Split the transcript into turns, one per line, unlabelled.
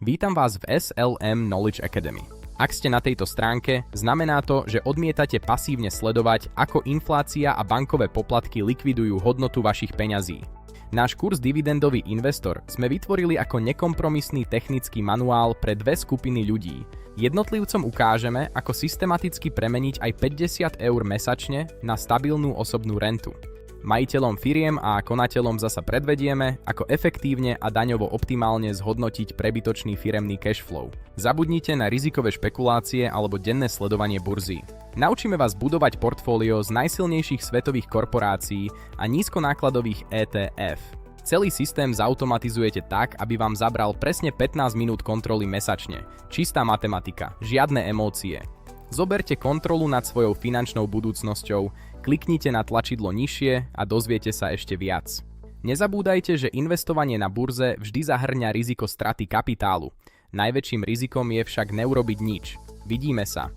Vítam vás v SLM Knowledge Academy. Ak ste na tejto stránke, znamená to, že odmietate pasívne sledovať, ako inflácia a bankové poplatky likvidujú hodnotu vašich peňazí. Náš kurz Dividendový investor sme vytvorili ako nekompromisný technický manuál pre dve skupiny ľudí. Jednotlivcom ukážeme, ako systematicky premeniť aj 50 eur mesačne na stabilnú osobnú rentu. Majiteľom firiem a konateľom zasa predvedieme, ako efektívne a daňovo optimálne zhodnotiť prebytočný firemný cash flow. Zabudnite na rizikové špekulácie alebo denné sledovanie burzy. Naučíme vás budovať portfólio z najsilnejších svetových korporácií a nízkonákladových ETF. Celý systém zautomatizujete tak, aby vám zabral presne 15 minút kontroly mesačne. Čistá matematika, žiadne emócie. Zoberte kontrolu nad svojou finančnou budúcnosťou, kliknite na tlačidlo nižšie a dozviete sa ešte viac. Nezabúdajte, že investovanie na burze vždy zahŕňa riziko straty kapitálu. Najväčším rizikom je však neurobiť nič. Vidíme sa.